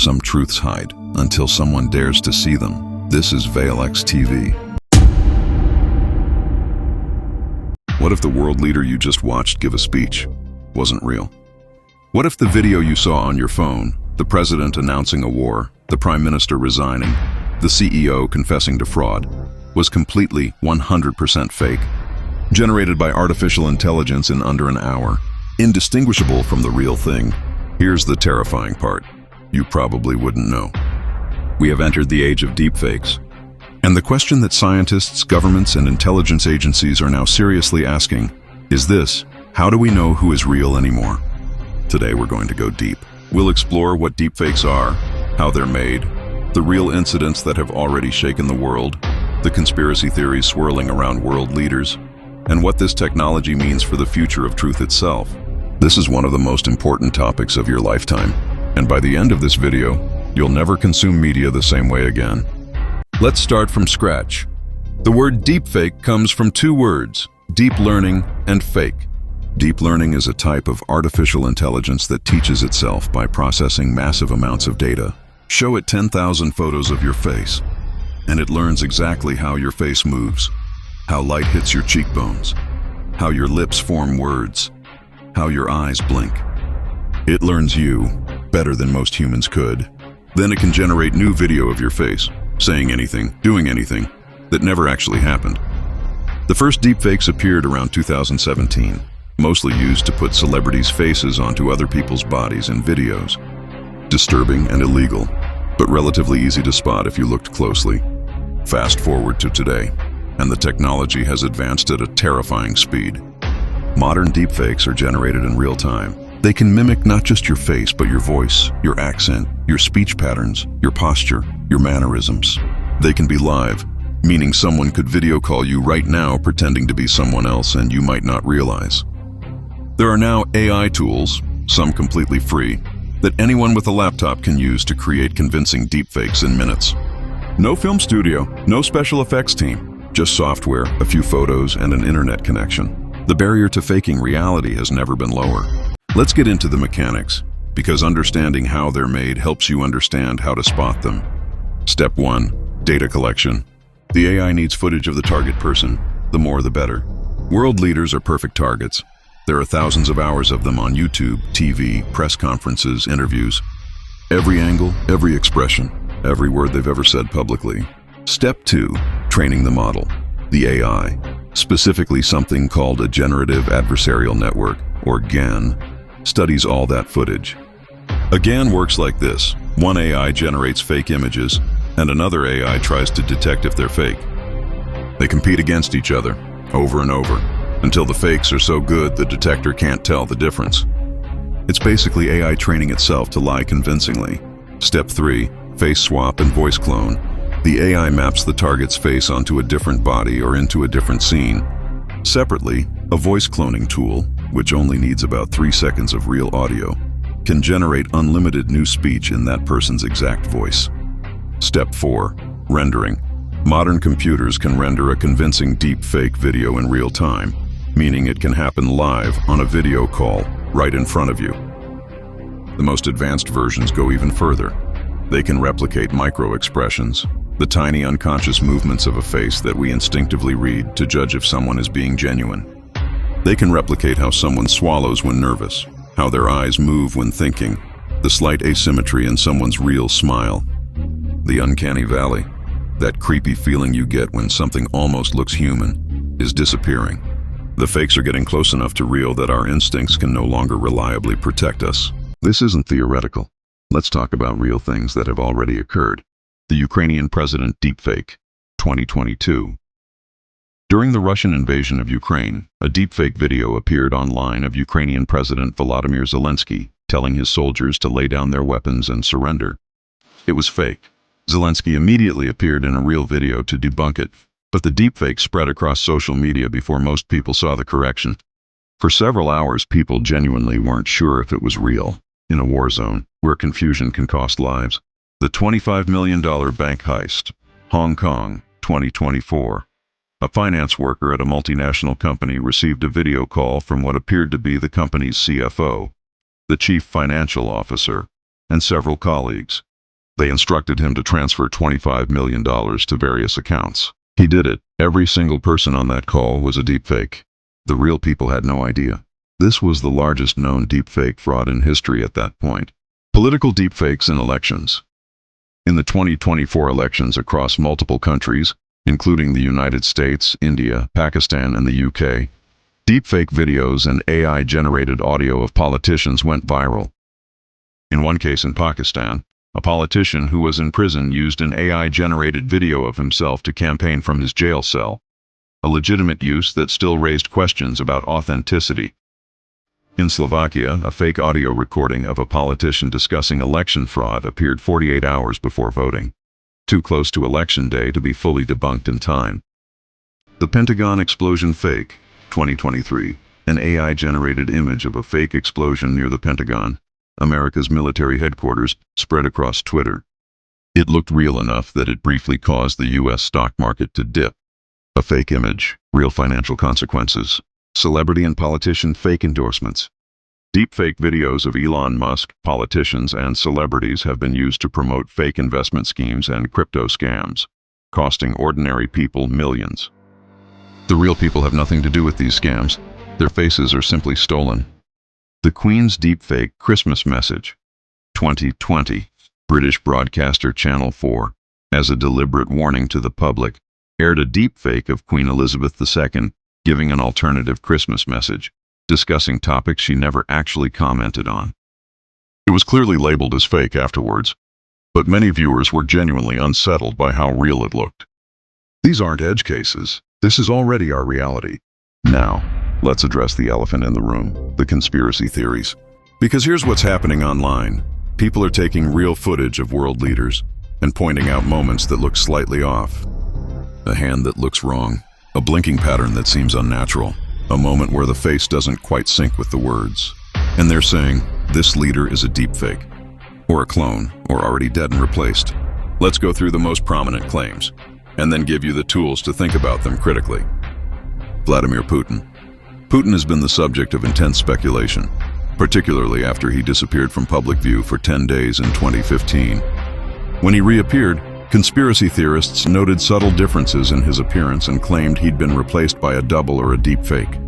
some truths hide until someone dares to see them. This is VeilX TV. What if the world leader you just watched give a speech wasn't real? What if the video you saw on your phone, the president announcing a war, the prime minister resigning, the CEO confessing to fraud, was completely 100% fake? Generated by artificial intelligence in under an hour, indistinguishable from the real thing. Here's the terrifying part. You probably wouldn't know. We have entered the age of deepfakes. And the question that scientists, governments, and intelligence agencies are now seriously asking is this: how do we know who is real anymore? Today we're going to go deep. We'll explore what deepfakes are, how they're made, the real incidents that have already shaken the world, the conspiracy theories swirling around world leaders, and what this technology means for the future of truth itself. This is one of the most important topics of your lifetime, and by the end of this video, you'll never consume media the same way again. Let's start from scratch. The word deepfake comes from two words: deep learning and fake. Deep learning is a type of artificial intelligence that teaches itself by processing massive amounts of data. Show it 10,000 photos of your face, and it learns exactly how your face moves, how light hits your cheekbones, how your lips form words, how your eyes blink. It learns you better than most humans could. Then it can generate new video of your face, saying anything, doing anything, that never actually happened. The first deepfakes appeared around 2017, mostly used to put celebrities' faces onto other people's bodies in videos. Disturbing and illegal, but relatively easy to spot if you looked closely. Fast forward to today, and the technology has advanced at a terrifying speed. Modern deepfakes are generated in real time. They can mimic not just your face, but your voice, your accent, your speech patterns, your posture, your mannerisms. They can be live, meaning someone could video call you right now pretending to be someone else and you might not realize. There are now AI tools, some completely free, that anyone with a laptop can use to create convincing deepfakes in minutes. No film studio, no special effects team, just software, a few photos, and an internet connection. The barrier to faking reality has never been lower. Let's get into the mechanics, because understanding how they're made helps you understand how to spot them. Step 1. Data collection. The AI needs footage of the target person. The more the better. World leaders are perfect targets. There are thousands of hours of them on YouTube, TV, press conferences, interviews. Every angle, every expression, every word they've ever said publicly. Step 2. Training the model. The AI, specifically something called a generative adversarial network, or GAN, studies all that footage. A GAN works like this. One AI generates fake images, and another AI tries to detect if they're fake. They compete against each other, over and over, until the fakes are so good the detector can't tell the difference. It's basically AI training itself to lie convincingly. Step 3. Face swap and voice clone. The AI maps the target's face onto a different body or into a different scene. Separately, a voice cloning tool, which only needs about 3 seconds of real audio, can generate unlimited new speech in that person's exact voice. Step 4. Rendering. Modern computers can render a convincing deep fake video in real time, meaning it can happen live on a video call right in front of you. The most advanced versions go even further. They can replicate micro-expressions, the tiny unconscious movements of a face that we instinctively read to judge if someone is being genuine. They can replicate how someone swallows when nervous, how their eyes move when thinking, the slight asymmetry in someone's real smile. The uncanny valley, that creepy feeling you get when something almost looks human, is disappearing. The fakes are getting close enough to real that our instincts can no longer reliably protect us. This isn't theoretical. Let's talk about real things that have already occurred. The Ukrainian president deepfake, 2022. During the Russian invasion of Ukraine, a deepfake video appeared online of Ukrainian President Volodymyr Zelensky telling his soldiers to lay down their weapons and surrender. It was fake. Zelensky immediately appeared in a real video to debunk it, but the deepfake spread across social media before most people saw the correction. For several hours, people genuinely weren't sure if it was real. In a war zone, where confusion can cost lives. The $25 million bank heist, Hong Kong, 2024. A finance worker at a multinational company received a video call from what appeared to be the company's CFO, the chief financial officer, and several colleagues. They instructed him to transfer $25 million to various accounts. He did it. Every single person on that call was a deepfake. The real people had no idea. This was the largest known deepfake fraud in history at that point. Political deepfakes in elections. In the 2024 elections across multiple countries, including the United States, India, Pakistan, and the UK, deepfake videos and AI-generated audio of politicians went viral. In one case in Pakistan, a politician who was in prison used an AI-generated video of himself to campaign from his jail cell, a legitimate use that still raised questions about authenticity. In Slovakia, a fake audio recording of a politician discussing election fraud appeared 48 hours before voting, too close to election day to be fully debunked in time. The Pentagon explosion fake, 2023, an AI-generated image of a fake explosion near the Pentagon, America's military headquarters, spread across Twitter. It looked real enough that it briefly caused the U.S. stock market to dip. A fake image, real financial consequences. Celebrity and politician fake endorsements. Deepfake videos of Elon Musk, politicians, and celebrities have been used to promote fake investment schemes and crypto scams, costing ordinary people millions. The real people have nothing to do with these scams. Their faces are simply stolen. The Queen's deepfake Christmas message, 2020, British broadcaster Channel 4, as a deliberate warning to the public, aired a deepfake of Queen Elizabeth II giving an alternative Christmas message, discussing topics she never actually commented on. It was clearly labeled as fake afterwards, but many viewers were genuinely unsettled by how real it looked. These aren't edge cases. This is already our reality. Now, let's address the elephant in the room, the conspiracy theories. Because here's what's happening online. People are taking real footage of world leaders and pointing out moments that look slightly off. A hand that looks wrong, a blinking pattern that seems unnatural, a moment where the face doesn't quite sync with the words. And they're saying, this leader is a deepfake, or a clone, or already dead and replaced. Let's go through the most prominent claims, and then give you the tools to think about them critically. Vladimir Putin. Putin has been the subject of intense speculation, particularly after he disappeared from public view for 10 days in 2015. When he reappeared, conspiracy theorists noted subtle differences in his appearance and claimed he'd been replaced by a double or a deepfake.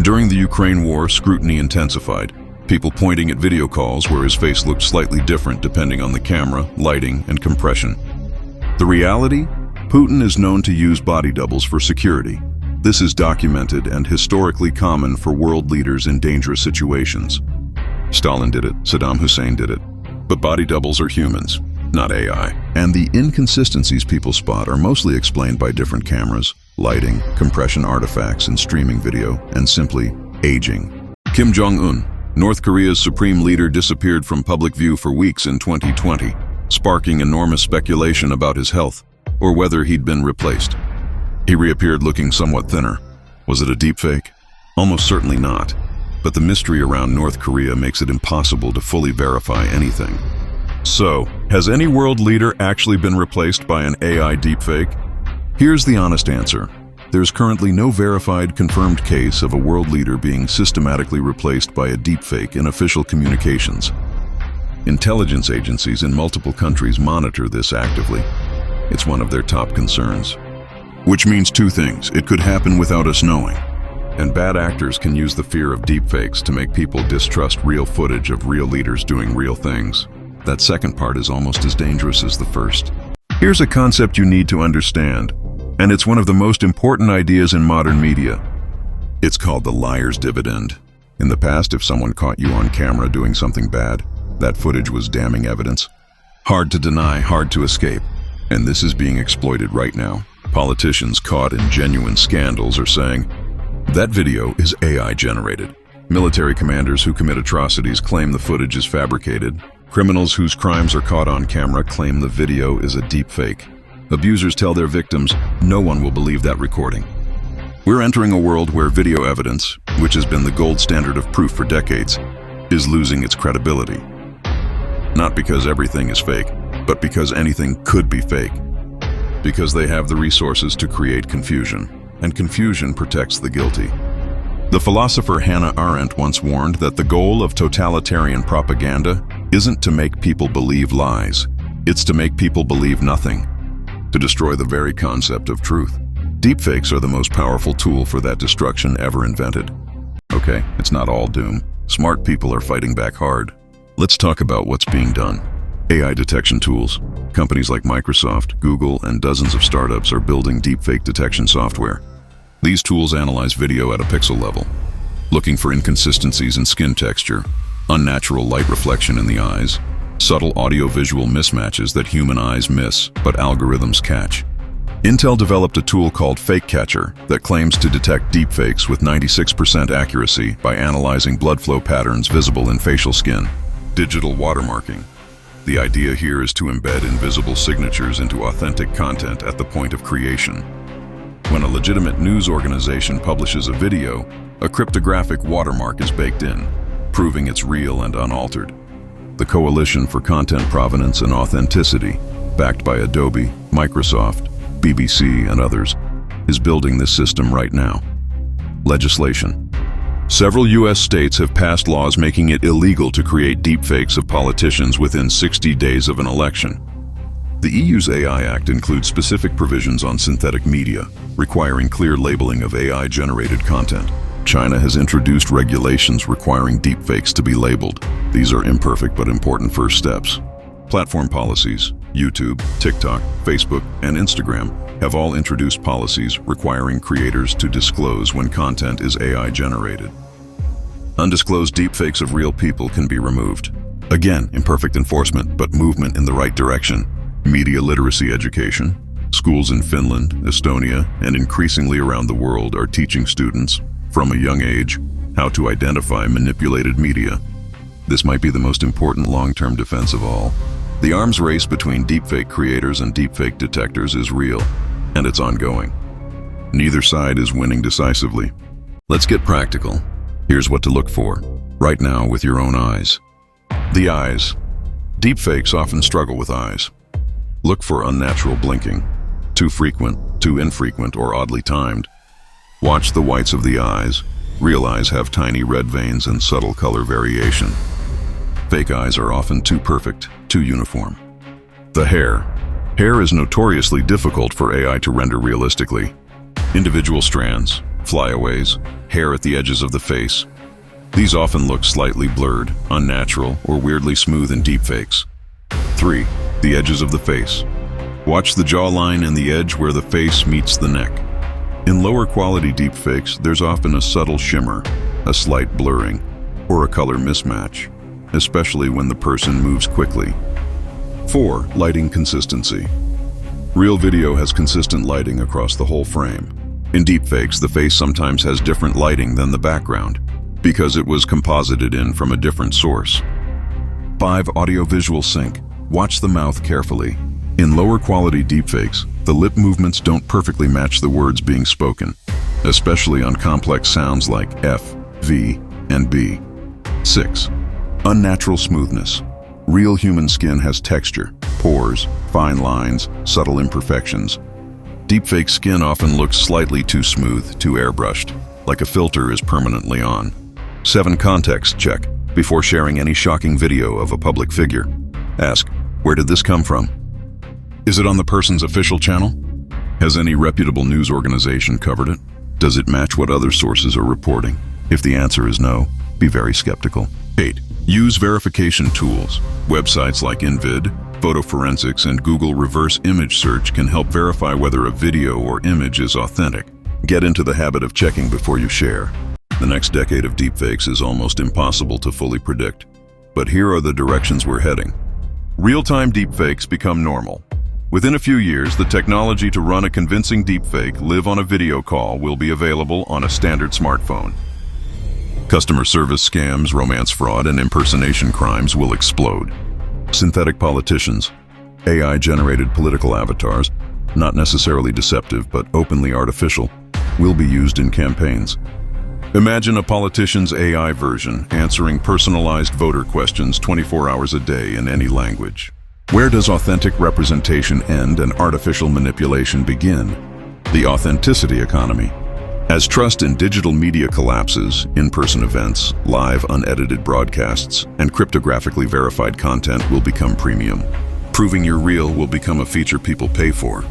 During the Ukraine war, scrutiny intensified, people pointing at video calls where his face looked slightly different depending on the camera, lighting, and compression. The reality? Putin is known to use body doubles for security. This is documented and historically common for world leaders in dangerous situations. Stalin did it, Saddam Hussein did it. But body doubles are humans, not AI. And the inconsistencies people spot are mostly explained by different cameras, lighting, compression artifacts in streaming video, and simply aging. Kim Jong-un, North Korea's supreme leader, disappeared from public view for weeks in 2020, sparking enormous speculation about his health, or whether he'd been replaced. He reappeared looking somewhat thinner. Was it a deepfake? Almost certainly not. But the mystery around North Korea makes it impossible to fully verify anything. So, has any world leader actually been replaced by an AI deepfake? Here's the honest answer. There's currently no verified, confirmed case of a world leader being systematically replaced by a deepfake in official communications. Intelligence agencies in multiple countries monitor this actively. It's one of their top concerns. Which means two things. It could happen without us knowing. And bad actors can use the fear of deepfakes to make people distrust real footage of real leaders doing real things. That second part is almost as dangerous as the first. Here's a concept you need to understand, and it's one of the most important ideas in modern media. It's called the liar's dividend. In the past, if someone caught you on camera doing something bad, that footage was damning evidence. Hard to deny, hard to escape. And this is being exploited right now. Politicians caught in genuine scandals are saying, that video is AI generated. Military commanders who commit atrocities claim the footage is fabricated. Criminals whose crimes are caught on camera claim the video is a deepfake. Abusers tell their victims, no one will believe that recording. We're entering a world where video evidence, which has been the gold standard of proof for decades, is losing its credibility. Not because everything is fake, but because anything could be fake. Because they have the resources to create confusion, and confusion protects the guilty. The philosopher Hannah Arendt once warned that the goal of totalitarian propaganda isn't to make people believe lies, It's to make people believe nothing, to destroy the very concept of truth. Deepfakes are the most powerful tool for that destruction ever invented. Okay, it's not all doom. Smart people are fighting back hard. Let's talk about what's being done. AI detection tools. Companies like Microsoft, Google, and dozens of startups are building deepfake detection software. These tools analyze video at a pixel level, looking for inconsistencies in skin texture, unnatural light reflection in the eyes, subtle audio-visual mismatches that human eyes miss but algorithms catch. Intel developed a tool called Fake Catcher that claims to detect deepfakes with 96% accuracy by analyzing blood flow patterns visible in facial skin. Digital watermarking. The idea here is to embed invisible signatures into authentic content at the point of creation. When a legitimate news organization publishes a video, a cryptographic watermark is baked in, proving it's real and unaltered. The Coalition for Content Provenance and Authenticity, backed by Adobe, Microsoft, BBC, and others, is building this system right now. Legislation. Several U.S. states have passed laws making it illegal to create deepfakes of politicians within 60 days of an election. The EU's AI Act includes specific provisions on synthetic media, requiring clear labeling of AI-generated content. China has introduced regulations requiring deepfakes to be labeled. These are imperfect but important first steps. Platform policies. YouTube, TikTok, Facebook, and Instagram have all introduced policies requiring creators to disclose when content is AI-generated. Undisclosed deepfakes of real people can be removed. Again, imperfect enforcement, but movement in the right direction. Media literacy education. Schools in Finland, Estonia, and increasingly around the world are teaching students, from a young age, how to identify manipulated media. This might be the most important long-term defense of all. The arms race between deepfake creators and deepfake detectors is real, and it's ongoing. Neither side is winning decisively. Let's get practical. Here's what to look for, right now with your own eyes. The eyes. Deepfakes often struggle with eyes. Look for unnatural blinking, too frequent, too infrequent, or oddly timed. Watch the whites of the eyes. Real eyes have tiny red veins and subtle color variation. Fake eyes are often too perfect, too uniform. The hair. Hair is notoriously difficult for AI to render realistically. Individual strands, flyaways, hair at the edges of the face. These often look slightly blurred, unnatural, or weirdly smooth in deepfakes. 3. The edges of the face. Watch the jawline and the edge where the face meets the neck. In lower quality deepfakes, there's often a subtle shimmer, a slight blurring, or a color mismatch, especially when the person moves quickly. 4. Lighting consistency. Real video has consistent lighting across the whole frame. In deepfakes, the face sometimes has different lighting than the background, because it was composited in from a different source. 5. Audio-visual sync. Watch the mouth carefully. In lower quality deepfakes, the lip movements don't perfectly match the words being spoken, especially on complex sounds like F, V, and B. 6. Unnatural smoothness. Real human skin has texture, pores, fine lines, subtle imperfections. Deepfake skin often looks slightly too smooth, too airbrushed, like a filter is permanently on. 7. Context check. Before sharing any shocking video of a public figure, ask, where did this come from? Is it on the person's official channel? Has any reputable news organization covered it? Does it match what other sources are reporting? If the answer is no, be very skeptical. 8. Use verification tools. Websites like InVid, Photo Forensics, and Google Reverse Image Search can help verify whether a video or image is authentic. Get into the habit of checking before you share. The next decade of deepfakes is almost impossible to fully predict. But here are the directions we're heading. Real-time deepfakes become normal. Within a few years, the technology to run a convincing deepfake live on a video call will be available on a standard smartphone. Customer service scams, romance fraud, and impersonation crimes will explode. Synthetic politicians, AI-generated political avatars, not necessarily deceptive but openly artificial, will be used in campaigns. Imagine a politician's AI version answering personalized voter questions 24 hours a day in any language. Where does authentic representation end and artificial manipulation begin? The authenticity economy. As trust in digital media collapses, in-person events, live unedited broadcasts, and cryptographically verified content will become premium. Proving you're real will become a feature people pay for.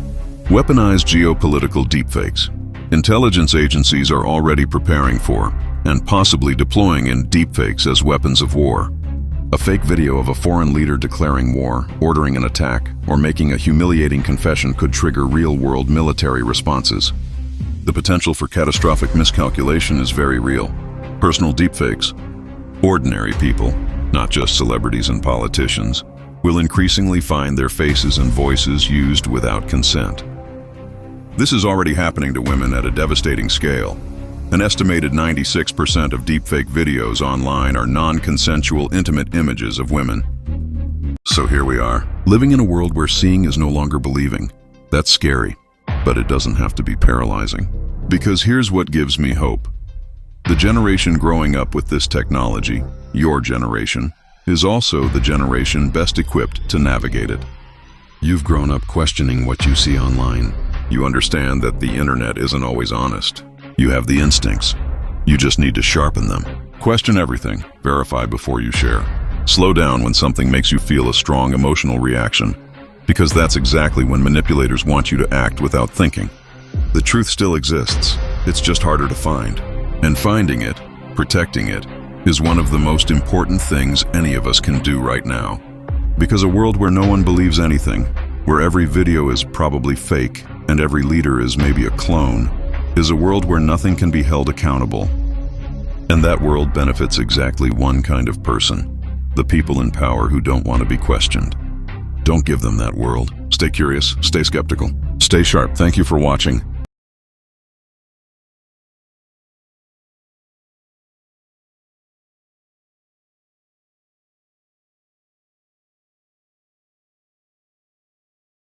Weaponized geopolitical deepfakes. Intelligence agencies are already preparing for, and possibly deploying in deepfakes as weapons of war. A fake video of a foreign leader declaring war, ordering an attack, or making a humiliating confession could trigger real-world military responses. The potential for catastrophic miscalculation is very real. Personal deepfakes. Ordinary people, not just celebrities and politicians, will increasingly find their faces and voices used without consent. This is already happening to women at a devastating scale. An estimated 96% of deepfake videos online are non-consensual intimate images of women. So here we are, living in a world where seeing is no longer believing. That's scary, but it doesn't have to be paralyzing. Because here's what gives me hope. The generation growing up with this technology, your generation, is also the generation best equipped to navigate it. You've grown up questioning what you see online. You understand that the internet isn't always honest. You have the instincts. You just need to sharpen them. Question everything. Verify before you share. Slow down when something makes you feel a strong emotional reaction, because that's exactly when manipulators want you to act without thinking. The truth still exists. It's just harder to find. And finding it, protecting it, is one of the most important things any of us can do right now. Because a world where no one believes anything, where every video is probably fake and every leader is maybe a clone, is a world where nothing can be held accountable. And that world benefits exactly one kind of person, the people in power who don't want to be questioned. Don't give them that world. Stay curious, stay skeptical, stay sharp. Thank you for watching.